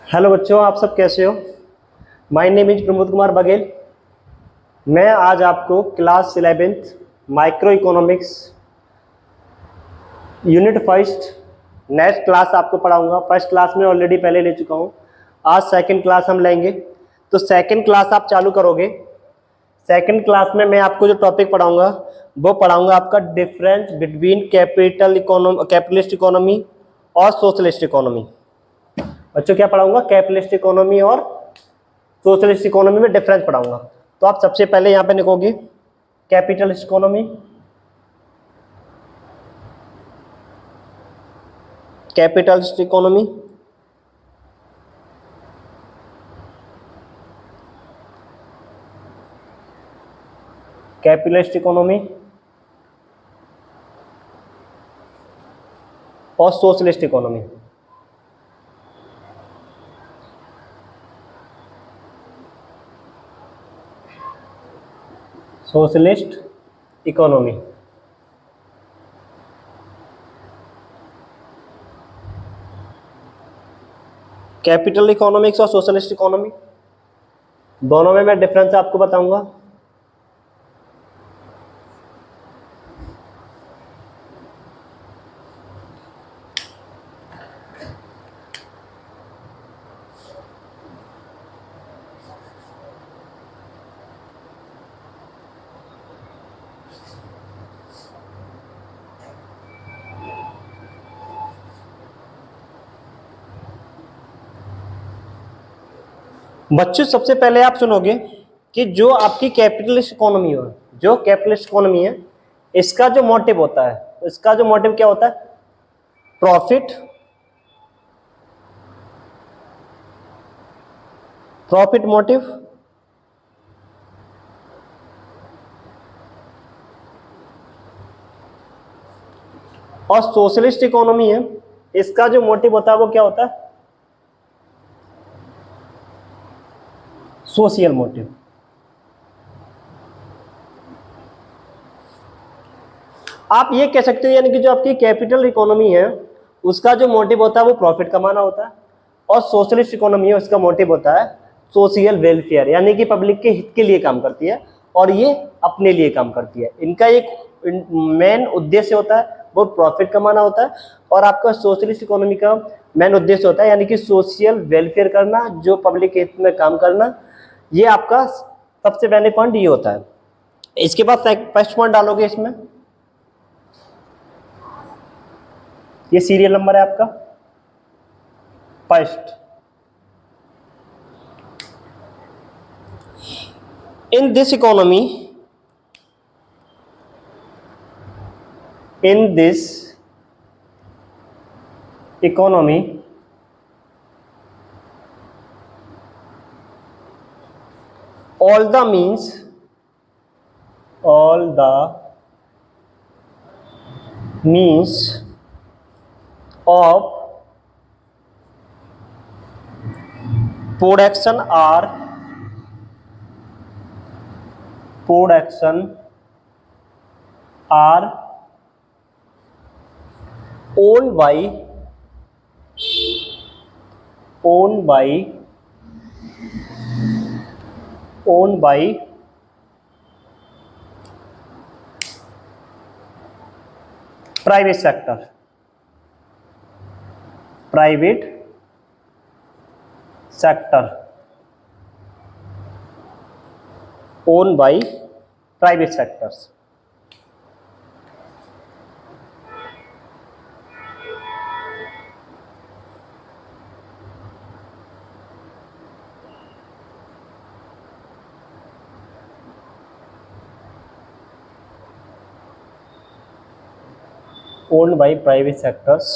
Hello बच्चों, आप सब कैसे हो। My name is Pramod Kumar Baghel. मैं आज आपको class 11th micro economics unit first next class आपको पढ़ाऊंगा। फर्स्ट क्लास में ऑलरेडी पहले ले चुका हूं। आज सेकंड क्लास हम लेंगे, तो सेकंड क्लास आप चालू करोगे। सेकंड क्लास में मैं आपको जो टॉपिक पढ़ाऊंगा वो पढ़ाऊंगा आपका डिफरेंस बिटवीन कैपिटलिस्ट इकोनॉमी और सोशलिस्ट इकोनॉमी। बच्चों क्या पढ़ाऊंगा? कैपिटलिस्ट इकोनॉमी और सोशलिस्ट इकोनॉमी में डिफरेंस पढ़ाऊंगा। तो आप सबसे पहले यहां पे लिखोगे capitalist economy, capitalist economy, capitalist economy और socialist economy. Socialist economy. Capital economics और सोशलिस्ट इकोनॉमी दोनों में मैं डिफरेंस आपको बताऊंगा। बच्चों सबसे पहले आप सुनोगे कि जो आपकी कैपिटलिस्ट इकोनॉमी हो, जो कैपिटलिस्ट इकोनॉमी है, इसका जो मोटिव होता है, इसका जो मोटिव क्या होता है? Profit, profit motive. और सोशलिस्ट इकोनॉमी है, इसका जो मोटिव होता है वो क्या होता है? Social motive. आप ये कह सकते हो यानी कि जो आपकी कैपिटल इकोनॉमी है उसका जो मोटिव होता है वो प्रॉफिट कमाना होता है, और सोशलिस्ट इकोनॉमी है उसका मोटिव होता है सोशल वेलफेयर, यानी कि पब्लिक के हित के लिए काम करती है और ये अपने लिए काम करती है। इनका एक मेन उद्देश्य होता है वो प्रॉफिट कमाना होता है, और आपका सोशलिस्ट इकोनॉमी का मेन उद्देश्य होता है यानी कि सोशल वेलफेयर करना, जो पब्लिक के हित में काम करना। ये आपका सबसे पहले पॉइंट ये होता है। इसके बाद फर्स्ट पॉइंट डालोगे इसमें, ये सीरियल नंबर है आपका first. In this economy, in this economy all the means of production are owned by private sector, owned by private sectors। owned by private sectors,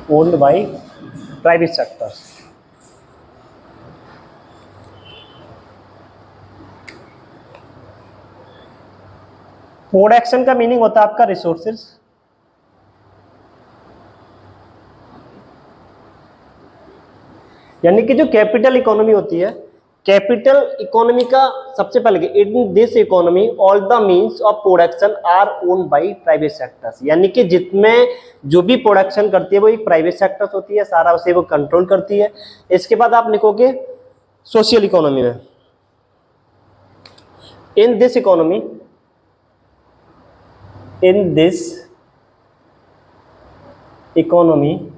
owned by private sectors। Production का meaning होता है आपका resources, यानी कि जो capital economy होती है capital economy का सबसे पहले इन this economy all the means of production our own by private sectors, यानी कि जितने जो भी प्रोडक्शन करती है वो एक प्राइवेट सेक्टर्स होती है, सारा उसे वो कंट्रोल करती है। इसके बाद आप लिखोगे सोशल इकोनॉमी में, इन this economy, in this economy,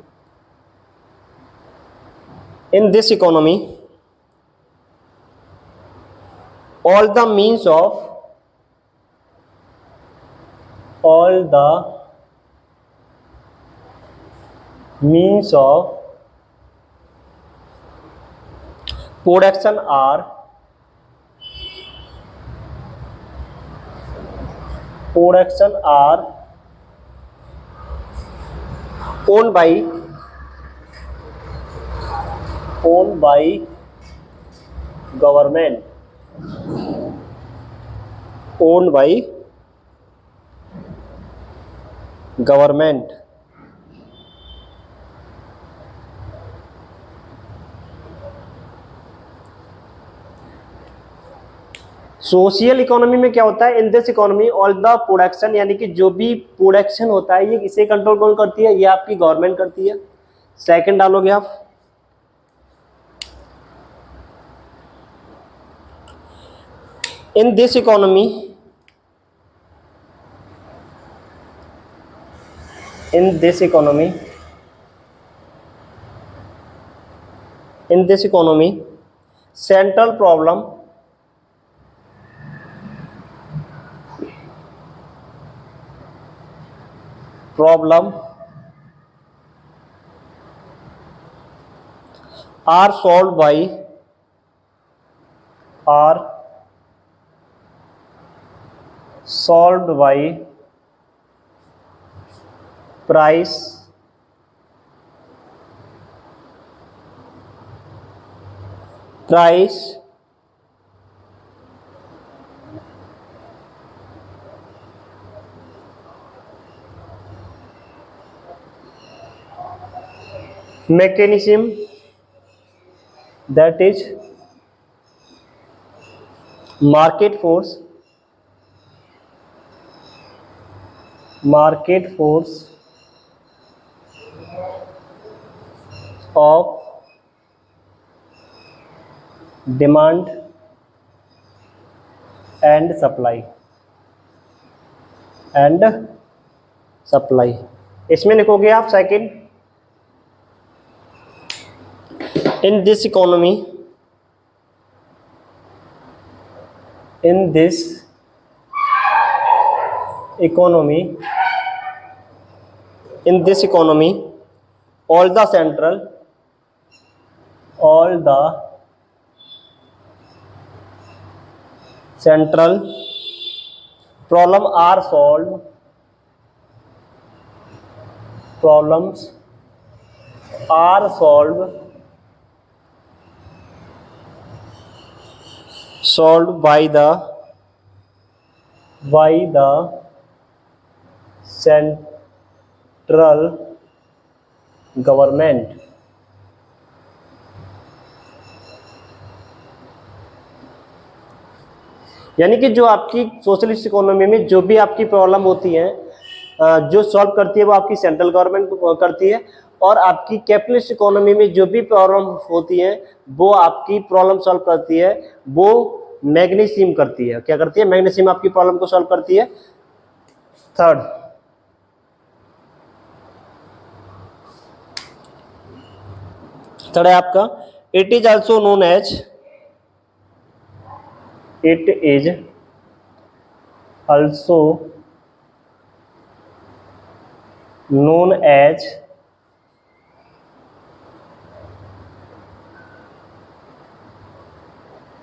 in this economy all the means of production are owned by government, owned by government। Social economy में क्या होता है, इन this economy all the production, यानी कि जो भी प्रोडक्शन होता है ये इसे कंट्रोल कौन करती है, ये आपकी गवर्नमेंट करती है। सेकंड डालोगे आप, इन this economy, in this economy central problem are solved by price mechanism, that is market force of demand and supply इसमें लिखोगे आप second, in this economy all the central problems are solved by the central government। यानी कि जो आपकी socialist economy में जो भी आपकी प्रॉब्लम होती है जो सॉल्व करती है वो आपकी सेंट्रल गवर्नमेंट करती है, और आपकी कैपिटलिस्ट इकोनॉमी में जो भी प्रॉब्लम होती है वो आपकी प्रॉब्लम सॉल्व करती है, वो मैग्नीशियम करती है। क्या करती है, मैग्नीशियम आपकी प्रॉब्लम को सॉल्व करती है। थर्ड है आपका, it is also known as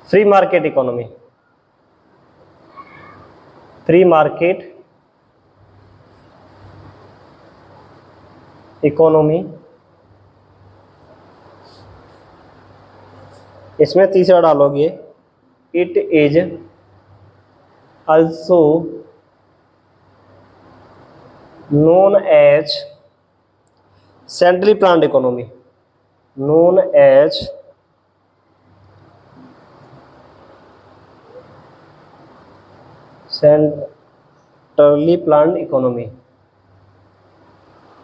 free market economy. इसमें तीसरा डालोगे, it is also known as centrally planned economy. Centrally planned economy,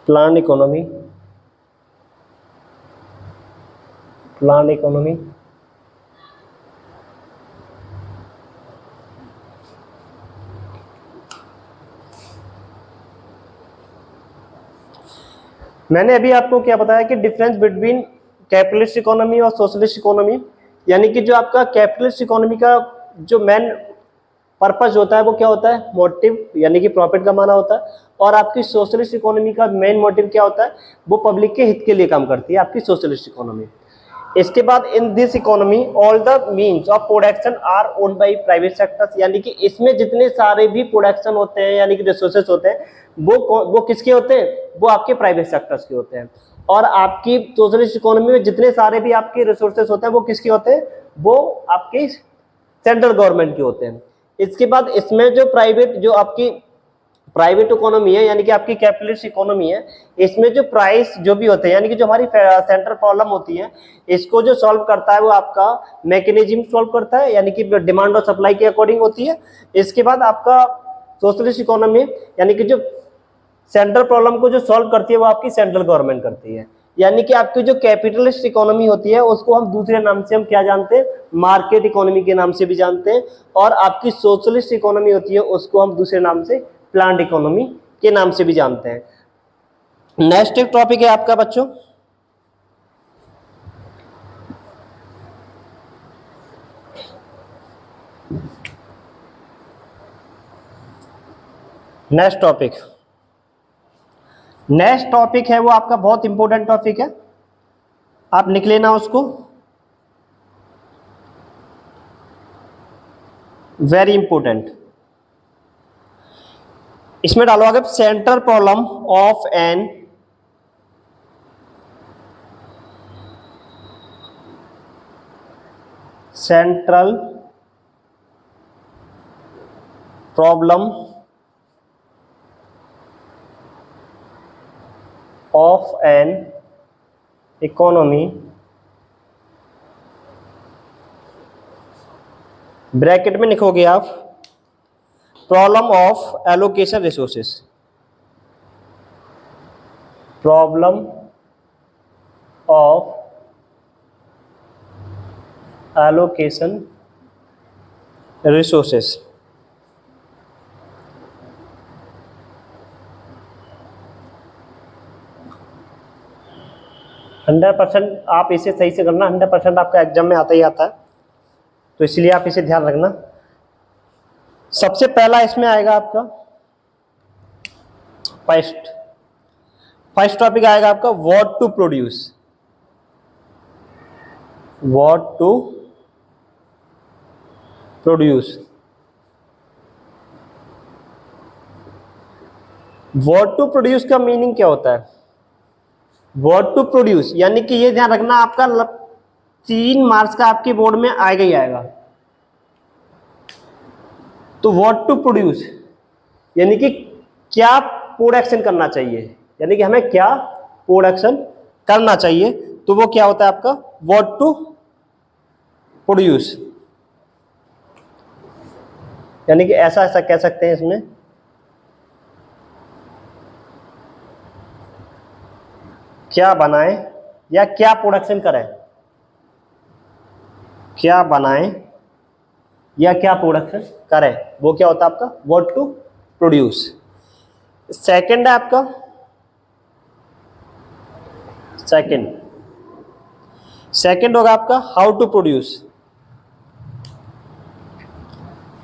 planned economy, planned economy. मैंने अभी आपको क्या बताया कि डिफरेंस बिटवीन कैपिटलिस्ट इकोनॉमी और सोशलिस्ट इकोनॉमी, यानी कि जो आपका कैपिटलिस्ट इकोनॉमी का जो मेन पर्पस होता है वो क्या होता है, मोटिव, यानी कि प्रॉफिट कमाना होता है। और आपकी सोशलिस्ट इकोनॉमी का मेन मोटिव क्या होता है, वो पब्लिक के हित के लिए काम करती है आपकी सोशलिस्ट इकोनॉमी। इसके बाद in this economy all the means of production are owned by private sectors, यानी कि इसमें जितने सारे भी प्रोडक्शन होते हैं यानी कि रिसोर्सेस होते हैं वो किसके होते हैं, वो आपके प्राइवेट सेक्टर्स के होते हैं। और आपकी सोशलिस्ट इकोनॉमी में जितने सारे भी आपके रिसोर्सेस होते हैं वो किसके होते हैं, वो आपके सेंट्रल गवर्नमेंट के होते हैं। इसके बाद इसमें जो आपकी प्राइवेट इकोनॉमी है यानी कि आपकी कैपिटलिस्ट इकोनॉमी है, इसमें जो प्राइस जो भी होते हैं यानी कि जो हमारी सेंट्रल प्रॉब्लम होती है इसको जो सॉल्व करता है वो आपका मैकेनिज्म सॉल्व करता है, यानी कि डिमांड और सप्लाई के अकॉर्डिंग होती है। इसके बाद आपका सोशलिस्ट इकोनॉमी यानी कि जो सेंट्रल प्रॉब्लम को जो सॉल्व करती है वो आपकी सेंट्रल गवर्नमेंट करती है। यानी कि आपकी जो कैपिटलिस्ट इकोनॉमी होती है उसको हम दूसरे नाम से हम क्या जानते हैं, मार्केट इकोनॉमी के नाम से भी जानते हैं। और आपकी सोशलिस्ट इकोनॉमी होती है उसको हम दूसरे नाम से प्लान्ड इकोनॉमी के नाम से भी जानते हैं। नेक्स्ट एक टॉपिक है आपका बच्चों, नेक्स्ट टॉपिक है वो आपका बहुत इंपॉर्टेंट टॉपिक है, आप लिख लेना उसको, वेरी इंपॉर्टेंट। इसमें डालोगे central problem of N central problem of an economy, bracket में लिखोगे आप problem of allocation resources, problem of allocation resources. Hundred % आप इसे सही से करना, 100% आपका एग्जाम में आता ही आता है, तो इसलिए आप इसे ध्यान रखना। सबसे पहला इसमें आएगा आपका फर्स्ट टॉपिक आएगा आपका what to produce, what to produce. What to produce का मीनिंग क्या होता है, व्हाट टू प्रोड्यूस यानी कि ये ध्यान रखना आपका 3 मार्क्स का आपके बोर्ड में आएगा ही आएगा। तो व्हाट टू प्रोड्यूस यानी कि क्या प्रोडक्शन करना चाहिए, यानी कि हमें क्या प्रोडक्शन करना चाहिए, तो वो क्या होता है आपका व्हाट टू प्रोड्यूस। यानी कि ऐसा कह सकते हैं इसमें क्या बनाएं या क्या प्रोडक्शन करें, क्या बनाएं या क्या प्रोडक्शन करें, वो क्या होता है आपका व्हाट टू प्रोड्यूस। सेकंड है आपका सेकंड होगा आपका how to produce,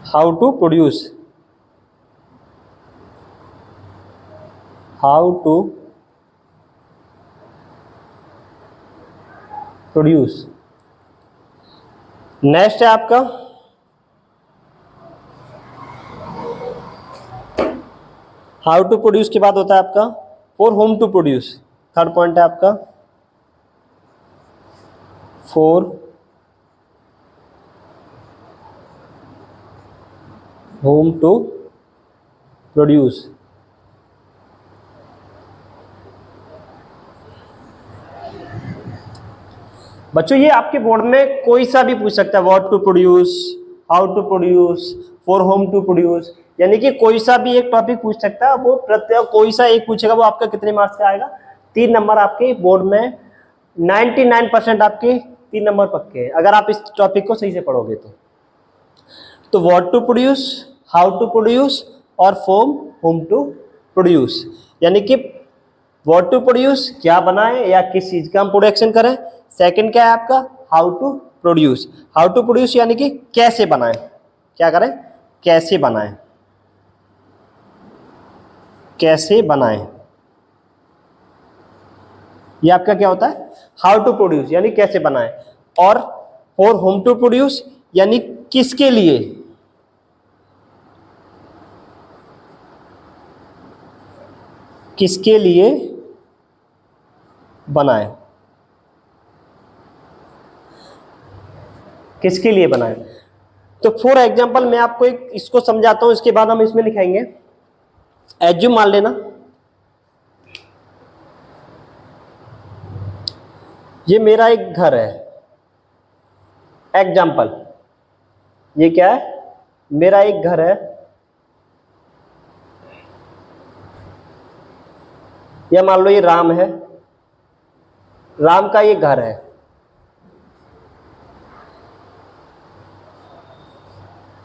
how to produce, how to produce. Next है आपका हाउ टू प्रोड्यूस के बाद होता है आपका for whom to produce. Third point है आपका फॉर होम टू प्रोड्यूस। बच्चों ये आपके बोर्ड में कोई सा भी पूछ सकता है, what to produce, how to produce, for whom to produce, यानी कि कोई सा भी एक टॉपिक पूछ सकता है, वो प्रत्येक कोई सा एक पूछेगा, वो आपका कितने मार्क्स का आएगा, 3 नंबर आपके बोर्ड में 99% आपके 3 नंबर पक्के हैं अगर आप इस टॉपिक को सही से पढ़ोगे तो what to produce, how to produce और फॉर्म होम टू प्रोड्यूस, यानी कि व्हाट टू प्रोड्यूस क्या बनाए या किस चीज का हम प्रोडक्शन करें, सेकंड क्या है आपका how to produce, how to produce यानी कि कैसे बनाएं, क्या करें कैसे बनाएं, कैसे बनाएं, ये आपका क्या होता है हाउ टू प्रोड्यूस यानी कैसे बनाएं, और फॉर होम टू प्रोड्यूस यानी किसके लिए, किसके लिए बनाएं, किसके लिए बनाएं। तो फॉर एग्जांपल मैं आपको एक इसको समझाता हूं, इसके बाद हम इसमें लिखाएंगे। एज्यूम मान लेना ये मेरा एक घर है, एग्जाम्पल ये क्या है मेरा एक घर है, या मान लो ये राम है, राम का ये घर है,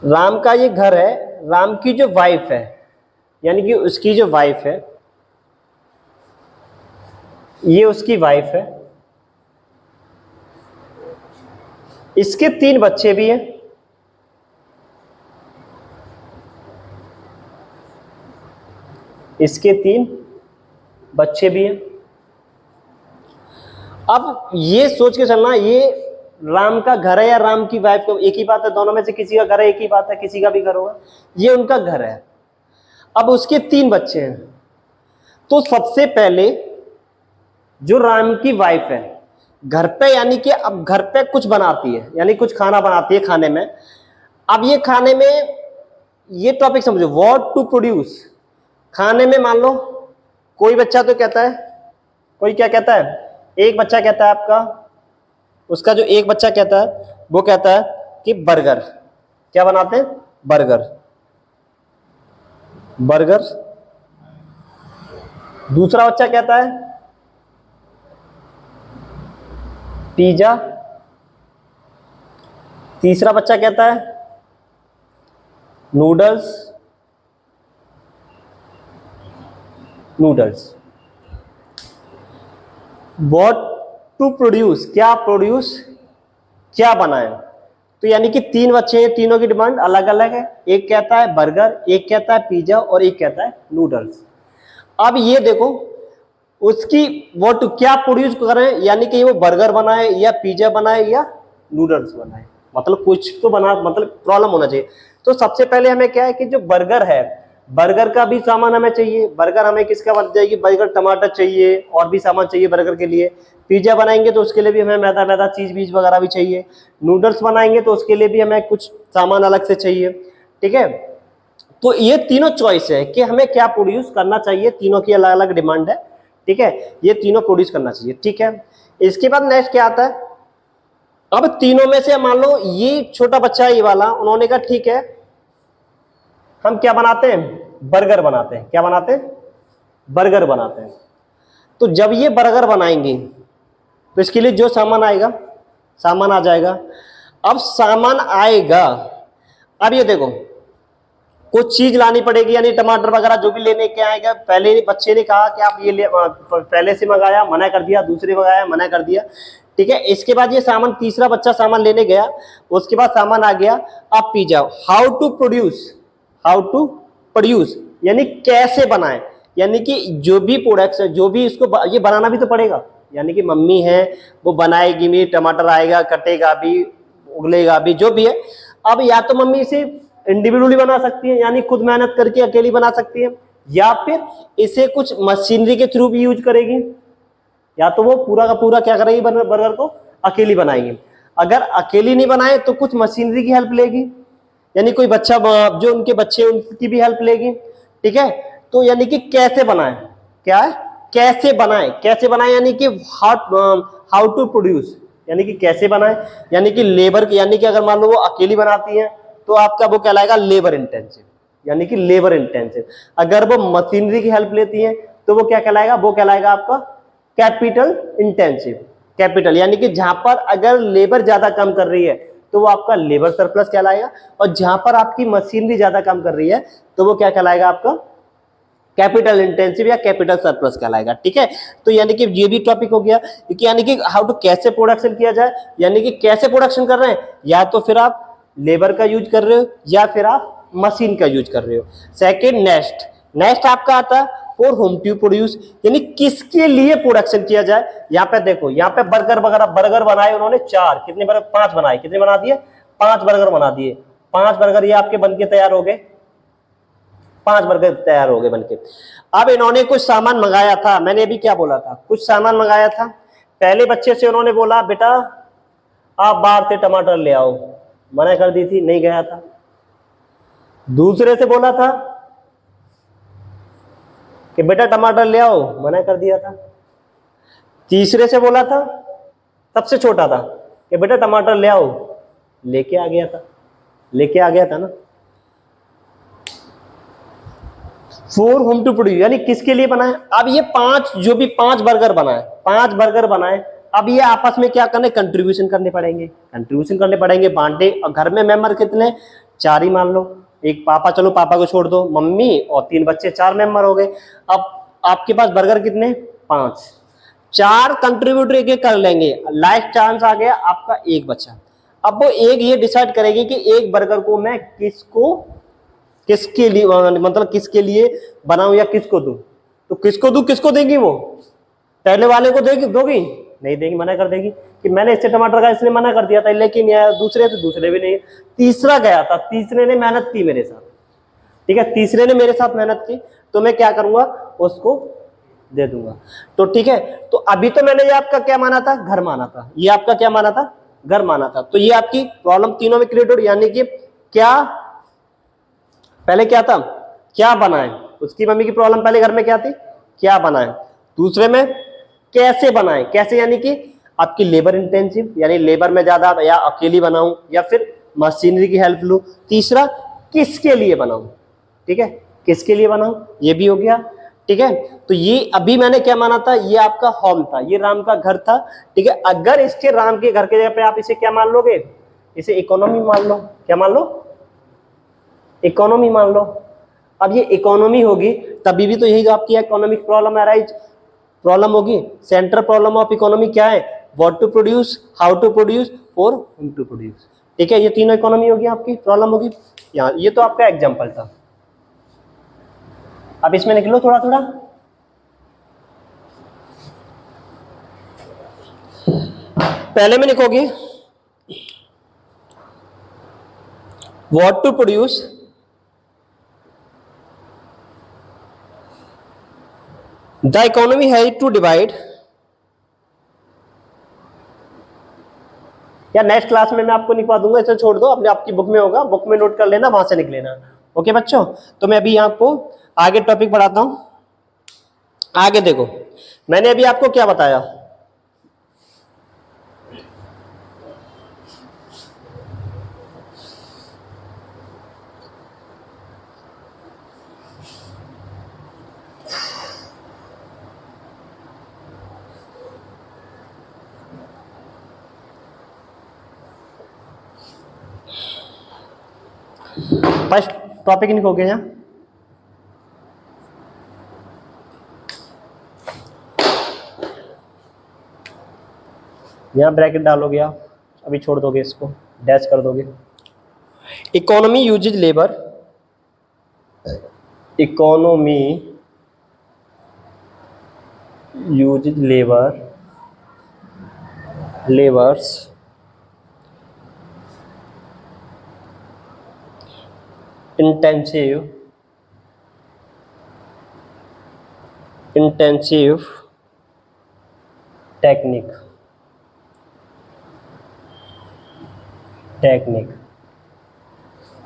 राम का ये घर है, राम की जो वाइफ है यानी कि उसकी जो वाइफ है, ये उसकी वाइफ है, इसके 3 बच्चे भी हैं, इसके 3 बच्चे भी हैं। अब ये सोच के चलना ये राम का घर है या राम की वाइफ को, एक ही बात है, दोनों में से किसी का घर है, एक ही बात है, किसी का भी घर होगा, ये उनका घर है। अब उसके 3 बच्चे हैं, तो सबसे पहले जो राम की वाइफ है घर पे, यानी कि अब घर पे कुछ बनाती है, यानी कुछ खाना बनाती है खाने में। अब ये खाने में ये टॉपिक समझो, व्हाट टू प्रोड्यूस, खाने में मान लो कोई बच्चा तो कहता है, कोई क्या कहता है, एक बच्चा कहता है आपका, उसका जो एक बच्चा कहता है वो कहता है कि बर्गर, क्या बनाते हैं बर्गर, बर्गर। दूसरा बच्चा कहता है पिज्जा, तीसरा बच्चा कहता है noodles, noodles. What to produce, क्या प्रोड्यूस क्या बनाए, तो यानी कि 3 बच्चे हैं, तीनों की डिमांड अलग अलग है, एक कहता है बर्गर, एक कहता है पिज्जा और एक कहता है नूडल्स। अब ये देखो उसकी व्हाट क्या प्रोड्यूस करें, यानी कि वो बर्गर बनाए या पिज्जा बनाए या नूडल्स बनाए, मतलब कुछ तो बना, मतलब प्रॉब्लम होना चाहिए। तो सबसे पहले हमें क्या है कि जो बर्गर है, बर्गर का भी सामान हमें चाहिए, बर्गर हमें किसका बन जाएगी, बर्गर टमाटर चाहिए और भी सामान चाहिए बर्गर के लिए, पिज्जा बनाएंगे तो उसके लिए भी हमें मैदा मैदा चीज बीज वगैरह भी चाहिए, नूडल्स बनाएंगे तो उसके लिए भी हमें कुछ सामान अलग से चाहिए, ठीक है। तो ये तीनों चॉइस है कि हमें क्या प्रोड्यूस करना चाहिए, तीनों की अलग अलग डिमांड है, ठीक है, ये तीनों प्रोड्यूस करना चाहिए, ठीक है। इसके बाद नेक्स्ट क्या आता है, अब तीनों में से मान लो ये छोटा बच्चा है ये वाला, उन्होंने कहा ठीक है हम क्या बनाते हैं बर्गर बनाते हैं, क्या बनाते हैं बर्गर बनाते हैं। तो जब ये बर्गर बनाएंगे तो इसके लिए जो सामान आएगा, सामान आ जाएगा। अब सामान आएगा, अब ये देखो कुछ चीज लानी पड़ेगी, यानी टमाटर वगैरह जो भी लेने के आएगा, पहले बच्चे ने कहा कि आप ये ले, पहले से मंगाया मना कर दिया, दूसरे मंगाया मना कर दिया, ठीक है। इसके बाद ये सामान, तीसरा बच्चा सामान लेने गया, उसके बाद सामान आ गया। अब pizza, how to produce, how to produce यानी कैसे बनाएं, यानी कि जो भी प्रोडक्ट्स है, जो भी इसको ये बनाना भी तो पड़ेगा, यानी कि मम्मी है वो बनाएगी भी, टमाटर आएगा कटेगा भी उगलेगा भी, जो भी है। अब या तो मम्मी इसे इंडिविजुअली बना सकती है, यानी खुद मेहनत करके अकेली बना सकती है, या फिर इसे कुछ मशीनरी के थ्रू भी यूज करेगी, या तो वो पूरा का पूरा क्या करेगी बर्गर को अकेली बनाएगी। अगर अकेली नहीं बनाए तो कुछ मशीनरी की हेल्प लेगी, यानी कोई बच्चा जो उनके बच्चे उनकी भी हेल्प लेगी, ठीक है। तो यानी कि कैसे बनाए, क्या है कैसे बनाए, कैसे बनाए यानी कि हाउ टू प्रोड्यूस यानी कि कैसे बनाए, यानी कि लेबर, यानी कि अगर मान लो वो अकेली बनाती है तो आपका वो कहलाएगा लेबर इंटेंसिव, यानी कि लेबर इंटेंसिव। अगर वो मशीनरी की हेल्प लेती है तो वो क्या कहलाएगा, वो कहलाएगा आपका कैपिटल इंटेंसिव। कैपिटल यानी कि जहां पर अगर लेबर ज्यादा काम कर रही है तो वो आपका लेबर सरप्लस कहलाएगा, और जहां पर आपकी मशीनरी ज्यादा काम कर रही है तो वो क्या कहलाएगा, आपका कैपिटल इंटेंसिव या कैपिटल सरप्लस कहलाएगा। ठीक है, तो यानी कि ये भी टॉपिक हो गया, यानी कि हाउ टू कैसे प्रोडक्शन किया जाए, यानी कि कैसे प्रोडक्शन कर रहे हैं, या तो फिर आप लेबर का यूज कर रहे हो या फिर आप मशीन का यूज कर रहे हो। सेकेंड, नेक्स्ट, नेक्स्ट आपका आता है फॉर होम टू प्रोड्यूस, यानी किसके लिए प्रोडक्शन किया जाए। यहाँ पे देखो, यहाँ पे बर्गर वगैरह, बर्गर बनाए उन्होंने 4, कितने बर्गर, 5 बनाए, कितने बना दिए, 5 बर्गर बना दिए। 5 बर्गर ये आपके बनके तैयार हो गए, 5 बर्गर तैयार हो गए बनके। अब इन्होंने कुछ सामान मंगाया था, मैंने अभी क्या बोला था, कुछ सामान मंगाया था। पहले बच्चे से उन्होंने बोला बेटा आप बाहर से टमाटर ले आओ, मना कर दी थी, नहीं गया था। दूसरे से बोला था कि बेटा टमाटर ले आओ, मना कर दिया था। तीसरे से बोला था, सबसे छोटा था, कि बेटा टमाटर ले आओ, लेके आ गया था, लेके आ गया था ना। फॉर होम टू प्रोड्यूस यानी किसके लिए बनाए। अब ये 5 जो भी 5 बर्गर बनाए, 5 बर्गर बनाए, अब ये आपस में क्या करने, कंट्रीब्यूशन करने पड़ेंगे, कंट्रीब्यूशन करने पड़ेंगे, बांटे। और घर में मेंबर कितने, 4 ही मान लो, एक पापा, चलो पापा को छोड़ दो, मम्मी और 3 बच्चे, 4 मेंबर हो गए। अब आपके पास बर्गर कितने, 5, 4 कंट्रीब्यूटर एक एक कर लेंगे, लास्ट चांस आ गया आपका, एक बचा। अब वो एक ये डिसाइड करेगी कि एक बर्गर को मैं किसको, किसके लिए, मतलब किसके लिए बनाऊं या किसको दूं। तो किसको दूं, किसको देगी वो, पहले वाले को देगी, दोगी नहीं देगी, मना कर देगी कि मैंने इससे टमाटर का इसलिए मना कर दिया था, लेकिन यार दूसरे तो दूसरे भी नहीं। तीसरा गया था, तीसरे ने मेहनत की मेरे साथ, ठीक है, तीसरे ने मेरे साथ मेहनत की, तो मैं क्या करूंगा, उसको दे दूंगा। तो ठीक है, तो अभी तो मैंने ये आपका क्या माना था, घर माना था, ये आपका क्या माना था, घर माना था। तो ये आपकी प्रॉब्लम तीनों में क्रिएट हो रही, यानी कि क्या, पहले क्या था, क्या बनाए, उसकी मम्मी की प्रॉब्लम पहले घर में क्या थी, क्या बनाए। दूसरे में कैसे बनाए, कैसे यानी कि आपकी लेबर इंटेंसिव, यानी लेबर में ज्यादा, या अकेली बनाऊं या फिर मशीनरी की हेल्प लूं। तीसरा किसके लिए बनाऊं, ठीक है, किसके लिए बनाऊं, ये भी हो गया। ठीक है, तो ये अभी मैंने क्या माना था, ये आपका होम था, ये राम का घर था। ठीक है, अगर इसके राम के घर के जगह पे आप इसे क्या मान लोगे, इसे इकोनॉमी मान लो, क्या मान लो, इकोनॉमी मान लो। अब ये इकोनॉमी होगी तभी भी तो यही जो आपकी इकोनॉमिक प्रॉब्लम अराइज प्रॉब्लम होगी। सेंट्रल प्रॉब्लम ऑफ इकोनॉमी क्या है, what to produce, how to produce और होम टू प्रोड्यूस। ठीक है, ये तीनों इकोनॉमी होगी, आपकी प्रॉब्लम होगी यहाँ। ये तो आपका एग्जाम्पल था। अब इसमें लिख लो थोड़ा थोड़ा। पहले में लिखोगे what to produce, the economy has to divide, या नेक्स्ट क्लास में मैं आपको लिखवा दूंगा, इसे छोड़ दो, अपने आपकी बुक में होगा, बुक में नोट कर लेना, वहां से लिख लेना। ओके बच्चों, तो मैं अभी आपको आगे टॉपिक पढ़ाता हूं। आगे देखो, मैंने अभी आपको क्या बताया, फर्स्ट टॉपिक लिखोगे यहाँ, यहाँ ब्रैकेट डालोगे आप, अभी छोड़ दोगे इसको, डैश कर दोगे। Economy uses labour, economy uses labour, labours intensive technique,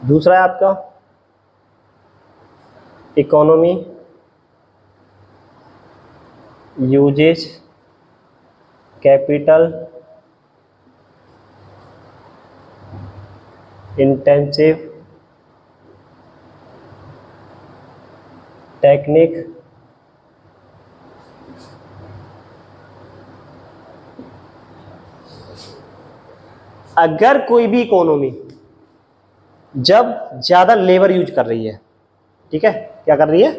दूसरा है आपका economy uses capital intensive technique अगर कोई भी इकोनॉमी जब ज्यादा लेबर यूज कर रही है, ठीक है, क्या कर रही है,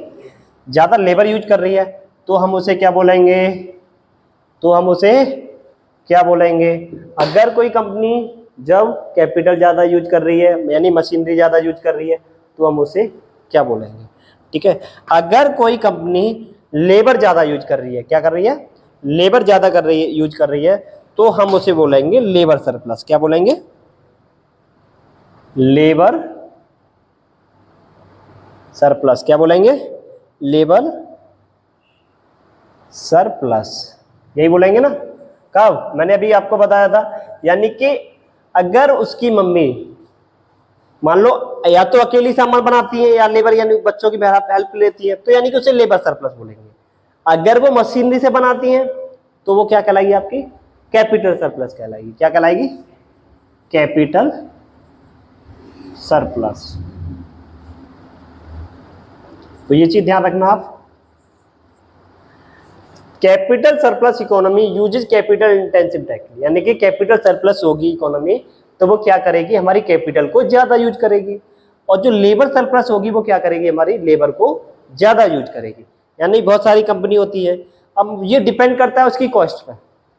ज्यादा लेबर यूज कर रही है, तो हम उसे क्या बोलेंगे, तो हम उसे क्या बोलेंगे, अगर कोई कंपनी जब कैपिटल ज्यादा यूज कर रही है यानी मशीनरी ज्यादा यूज कर रही है तो हम उसे क्या बोलेंगे, ठीक है। अगर कोई कंपनी लेबर ज्यादा यूज कर रही है, क्या कर रही है, लेबर ज्यादा कर रही है, यूज कर रही है, तो हम उसे बोलेंगे लेबर सरप्लस। क्या बोलेंगे, लेबर सरप्लस। क्या बोलेंगे, लेबर सरप्लस, यही बोलेंगे ना। कब, मैंने अभी आपको बताया था, यानी कि अगर उसकी मम्मी मान लो या तो अकेली सामान बनाती है या लेबर यानी बच्चों की हेल्प लेती है, तो यानी कि उसे लेबर सरप्लस बोलेंगे। अगर वो मशीनरी से बनाती है तो वो क्या कहलाएगी, आपकी कैपिटल सरप्लस कहलाएगी। क्या कहलाएगी, कैपिटल सरप्लस। तो ये चीज ध्यान रखना आप। Capital surplus economy uses capital intensive technique, यानी कि कैपिटल सरप्लस होगी इकोनॉमी तो वो क्या करेगी, हमारी कैपिटल को ज्यादा यूज करेगी, और जो लेबर सरप्लस होगी वो क्या करेगी, हमारी लेबर को ज्यादा यूज करेगी। यानी बहुत सारी कंपनी होती है, अब ये डिपेंड करता है उसकी कॉस्ट पे,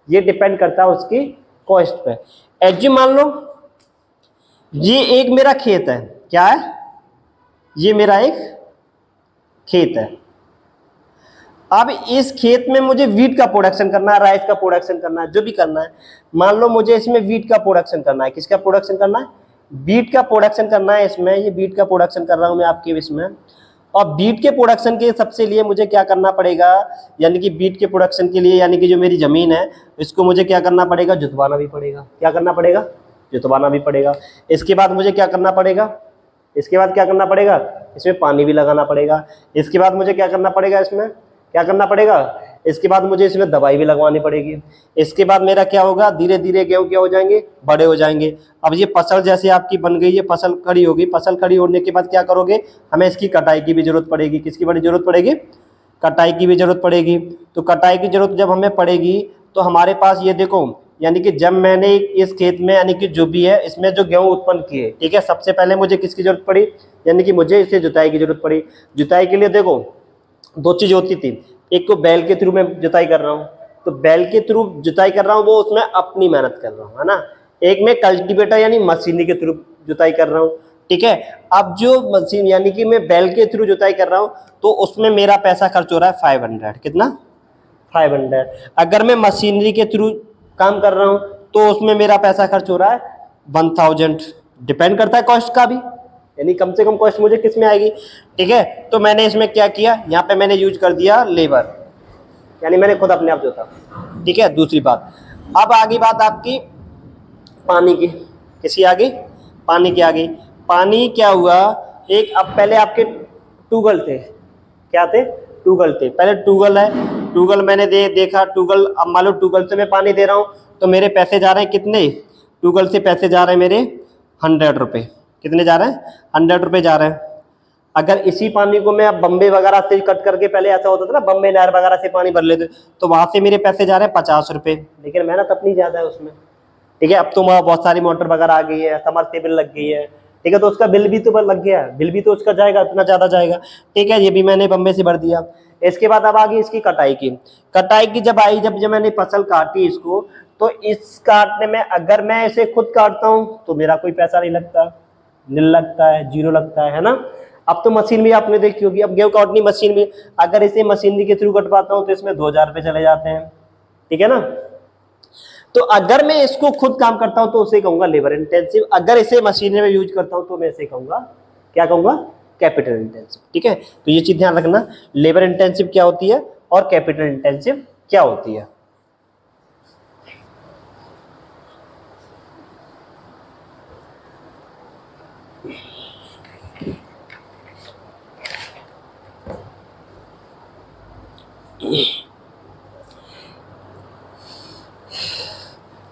ये डिपेंड करता है उसकी कॉस्ट पे। एज मान लो ये एक मेरा खेत है, क्या है, ये मेरा एक खेत है। अब इस खेत में मुझे वीट का प्रोडक्शन करना है, राइस का प्रोडक्शन करना है, जो भी करना है। मान लो मुझे इसमें वीट का प्रोडक्शन करना है, किसका प्रोडक्शन करना है, वीट का प्रोडक्शन करना है इसमें, ये वीट का प्रोडक्शन कर रहा हूं मैं आपके इसमें। और वीट के प्रोडक्शन के सबसे लिए मुझे क्या करना पड़ेगा, यानी कि वीट के प्रोडक्शन के लिए यानी कि जो मेरी जमीन है इसको मुझे क्या करना पड़ेगा, जुतवाना भी पड़ेगा। क्या करना पड़ेगा, जुतवाना भी पड़ेगा। इसके बाद मुझे क्या करना पड़ेगा, इसके बाद क्या करना पड़ेगा, इसमें पानी भी लगाना पड़ेगा। इसके बाद मुझे क्या करना पड़ेगा, इसमें क्या करना पड़ेगा, इसके बाद मुझे इसमें दवाई भी लगवानी पड़ेगी। इसके बाद मेरा क्या होगा, धीरे धीरे गेहूं क्या हो जाएंगे, बड़े हो जाएंगे। अब ये फसल जैसे आपकी बन गई है, फसल खड़ी होगी, फसल खड़ी होने के बाद क्या करोगे, हमें इसकी कटाई की भी जरूरत पड़ेगी। किसकी बड़ी जरूरत पड़ेगी, कटाई की भी जरूरत पड़ेगी। तो कटाई की जरूरत जब हमें पड़ेगी तो हमारे पास ये देखो, यानी कि जब मैंने इस खेत में यानी कि जो भी है इसमें जो गेहूं उत्पन्न किए, ठीक है, सबसे पहले मुझे किसकी जरूरत पड़ी, यानी कि मुझे इसे जुताई की जरूरत पड़ी। जुताई के लिए देखो दो चीज होती थी, एक को बैल के थ्रू मैं जुताई कर रहा हूँ, तो बैल के थ्रू जुताई कर रहा हूँ, वो उसमें अपनी मेहनत कर रहा हूँ, है ना। एक में कल्टीवेटर यानी मशीनरी के थ्रू जुताई कर रहा हूँ, ठीक है। अब जो मशीन यानी कि मैं बैल के थ्रू जुताई कर रहा हूँ तो उसमें मेरा पैसा खर्च हो रहा है 500, कितना, 500। अगर मैं मशीनरी के थ्रू काम कर रहा हूँ तो उसमें मेरा पैसा खर्च हो रहा है 1000। डिपेंड करता है कॉस्ट का भी, यानी कम से कम कॉस्ट मुझे किस में आएगी, ठीक है। तो मैंने इसमें क्या किया, यहाँ पे मैंने यूज कर दिया लेबर, यानी मैंने खुद अपने आप जोता, ठीक है। दूसरी बात, अब आगे बात आपकी पानी की, किसी आगे, पानी की आ गई। पानी क्या हुआ, एक अब पहले आपके ट्यूबवेल थे, क्या थे, ट्यूबवेल थे। पहले ट्यूबवेल है, ट्यूबवेल मैंने देखा ट्यूबवेल, अब मान लो ट्यूबवेल से मैं पानी दे रहा हूँ तो मेरे पैसे जा रहे हैं कितने, ट्यूबवेल से पैसे जा रहे हैं मेरे 100 रुपये। कितने जा रहे हैं, 100 रुपये जा रहे हैं। अगर इसी पानी को मैं अब बम्बे वगैरह से कट करके, पहले ऐसा होता था ना, बम्बे नहर वगैरह से पानी भर लेते, तो वहां से मेरे पैसे जा रहे हैं 50 रुपये, लेकिन मेहनत अपनी ज्यादा है उसमें, ठीक है। अब तो वहाँ बहुत सारी मोटर वगैरह आ गई है, समरसेबल लग गई है, ठीक है, तो उसका बिल भी तो लग गया, बिल भी तो उसका जाएगा, इतना ज्यादा जाएगा, ठीक है। ये भी मैंने बम्बे से भर दिया। इसके बाद अब आ गई इसकी कटाई की। कटाई की जब आई, जब मैंने फसल काटी इसको, तो इस काटने में अगर मैं इसे खुद काटता हूँ तो मेरा कोई पैसा नहीं लगता, नील लगता है, जीरो लगता है ना। अब तो मशीन भी आपने देखी होगी, अब गेहूं काटनी मशीन भी, अगर इसे मशीनरी के थ्रू कटवाता हूँ तो इसमें 2000 रुपये चले जाते हैं, ठीक है ना। तो अगर मैं इसको खुद काम करता हूं तो उसे कहूंगा लेबर इंटेंसिव, अगर इसे मशीनरी में यूज करता हूं तो मैं इसे कहूंगा, क्या कहूंगा, कैपिटल इंटेंसिव, ठीक है। तो ये चीज ध्यान रखना, लेबर इंटेंसिव क्या होती है और कैपिटल इंटेंसिव क्या होती है।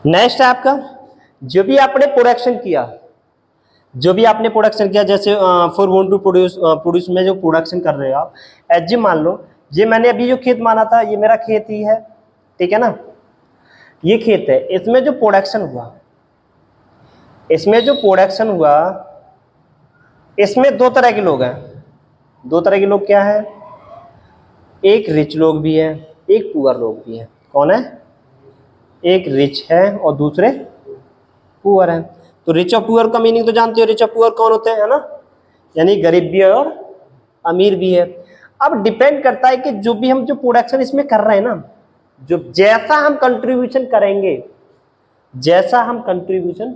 नेक्स्ट है आपका, जो भी आपने प्रोडक्शन किया, जो भी आपने प्रोडक्शन किया, जैसे फॉर वांट टू प्रोड्यूस में जो प्रोडक्शन कर रहे हो आप, एज मान लो ये मैंने अभी जो खेत माना था, ये मेरा खेत ही है, ठीक है ना, ये खेत है, इसमें जो प्रोडक्शन हुआ, इसमें जो प्रोडक्शन हुआ, इसमें दो तरह के लोग हैं। दो तरह के लोग क्या है, एक रिच लोग भी है, एक पुअर लोग भी है। कौन है, एक रिच है और दूसरे पुअर है। तो रिच और पुअर का मीनिंग तो जानते हो, रिच और पुअर कौन होते हैं, है ना, यानी गरीब भी है और अमीर भी है। अब डिपेंड करता है कि जो भी हम जो प्रोडक्शन इसमें कर रहे हैं ना, जो जैसा हम कंट्रीब्यूशन करेंगे, जैसा हम कंट्रीब्यूशन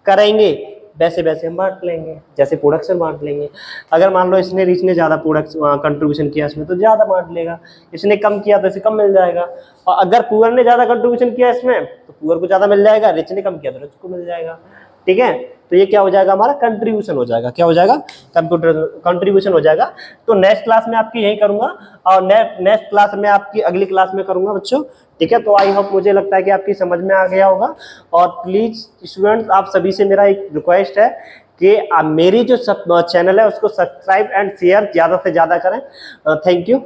करेंगे वैसे वैसे हम बांट लेंगे, जैसे प्रोडक्शन बांट लेंगे। अगर मान लो इसने रिच ने ज़्यादा प्रोडक्ट कंट्रीब्यूशन किया इसमें तो ज़्यादा बांट लेगा, इसने कम किया तो इसे कम मिल जाएगा। और अगर पुअर ने ज़्यादा कंट्रीब्यूशन किया इसमें तो पुअर को ज़्यादा मिल जाएगा, रिच ने कम किया तो रिच को मिल जाएगा, ठीक है। तो ये क्या हो जाएगा, हमारा कंट्रीब्यूशन हो जाएगा। क्या हो जाएगा, कंट्रीब्यूशन हो जाएगा। तो नेक्स्ट क्लास में आपकी यही करूंगा और नेक्स्ट क्लास में आपकी अगली क्लास में करूंगा बच्चों, ठीक है। तो आई होप, मुझे लगता है कि आपकी समझ में आ गया होगा। और प्लीज स्टूडेंट्स, आप सभी से मेरा एक रिक्वेस्ट है कि आप मेरी जो चैनल है उसको सब्सक्राइब एंड शेयर ज़्यादा से ज़्यादा करें। Thank you.